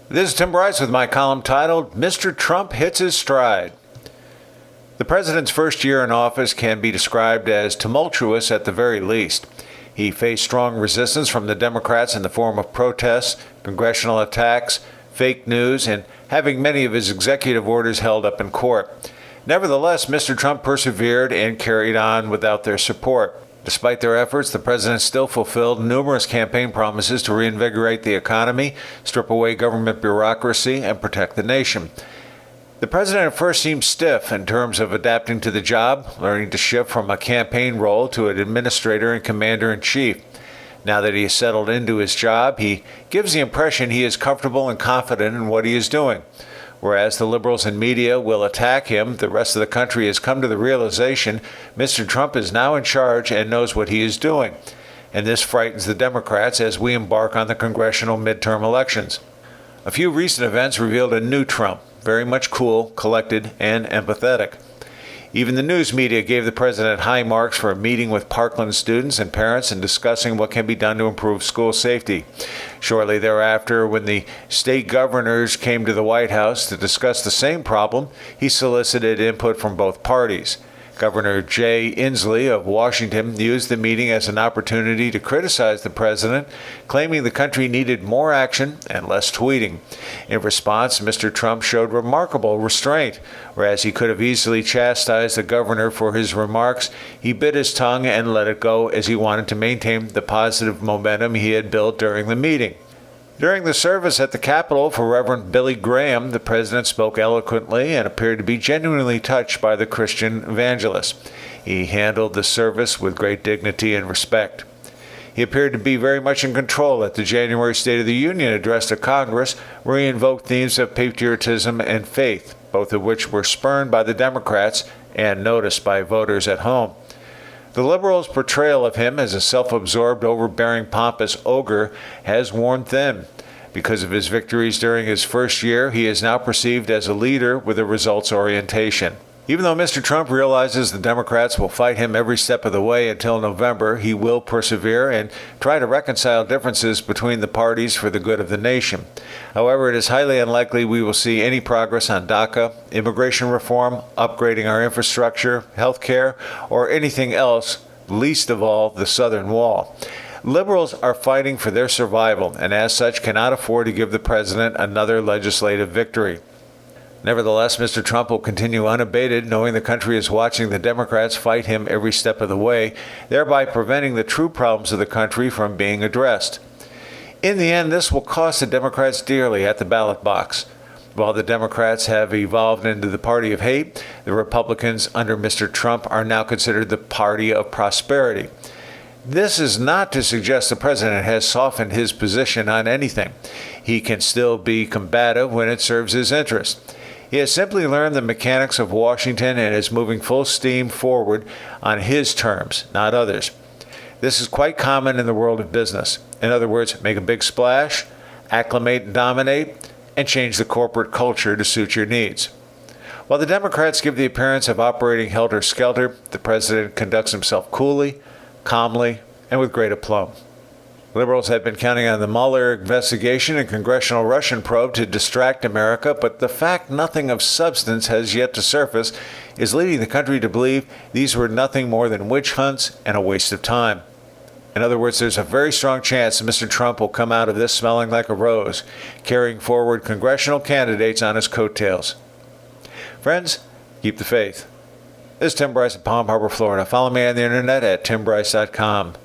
This is Tim Bryce with my column titled, Mr. Trump Hits His Stride. The president's first year in office can be described as tumultuous at the very least. He faced strong resistance from the Democrats in the form of protests, congressional attacks, fake news, and having many of his executive orders held up in court. Nevertheless, Mr. Trump persevered and carried on without their support. Despite their efforts, the president still fulfilled numerous campaign promises to reinvigorate the economy, strip away government bureaucracy, and protect the nation. The president at first seemed stiff in terms of adapting to the job, learning to shift from a campaign role to an administrator and commander-in-chief. Now that he has settled into his job, he gives the impression he is comfortable and confident in what he is doing. Whereas the liberals and media will attack him, the rest of the country has come to the realization Mr. Trump is now in charge and knows what he is doing. And this frightens the Democrats as we embark on the congressional midterm elections. A few recent events revealed a new Trump, very much cool, collected, and empathetic. Even the news media gave the president high marks for a meeting with Parkland students and parents and discussing what can be done to improve school safety. Shortly thereafter, when the state governors came to the White House to discuss the same problem, he solicited input from both parties. Governor Jay Inslee of Washington used the meeting as an opportunity to criticize the president, claiming the country needed more action and less tweeting. In response, Mr. Trump showed remarkable restraint. Whereas he could have easily chastised the governor for his remarks, he bit his tongue and let it go as he wanted to maintain the positive momentum he had built during the meeting. During the service at the Capitol for Reverend Billy Graham, the president spoke eloquently and appeared to be genuinely touched by the Christian evangelist. He handled the service with great dignity and respect. He appeared to be very much in control at the January State of the Union address to Congress, where he invoked themes of patriotism and faith, both of which were spurned by the Democrats and noticed by voters at home. The liberals' portrayal of him as a self-absorbed, overbearing, pompous ogre has worn thin. Because of his victories during his first year, he is now perceived as a leader with a results orientation. Even though Mr. Trump realizes the Democrats will fight him every step of the way until November, he will persevere and try to reconcile differences between the parties for the good of the nation. However, it is highly unlikely we will see any progress on DACA, immigration reform, upgrading our infrastructure, health care, or anything else, least of all the Southern Wall. Liberals are fighting for their survival and as such cannot afford to give the president another legislative victory. Nevertheless, Mr. Trump will continue unabated, knowing the country is watching the Democrats fight him every step of the way, thereby preventing the true problems of the country from being addressed. In the end, this will cost the Democrats dearly at the ballot box. While the Democrats have evolved into the party of hate, the Republicans under Mr. Trump are now considered the party of prosperity. This is not to suggest the president has softened his position on anything. He can still be combative when it serves his interest. He has simply learned the mechanics of Washington and is moving full steam forward on his terms, not others. This is quite common in the world of business. In other words, make a big splash, acclimate and dominate, and change the corporate culture to suit your needs. While the Democrats give the appearance of operating helter-skelter, the president conducts himself coolly, calmly, and with great aplomb. Liberals have been counting on the Mueller investigation and congressional Russian probe to distract America, but the fact nothing of substance has yet to surface is leading the country to believe these were nothing more than witch hunts and a waste of time. In other words, there's a very strong chance that Mr. Trump will come out of this smelling like a rose, carrying forward congressional candidates on his coattails. Friends, keep the faith. This is Tim Bryce in Palm Harbor, Florida. Follow me on the internet at timbryce.com.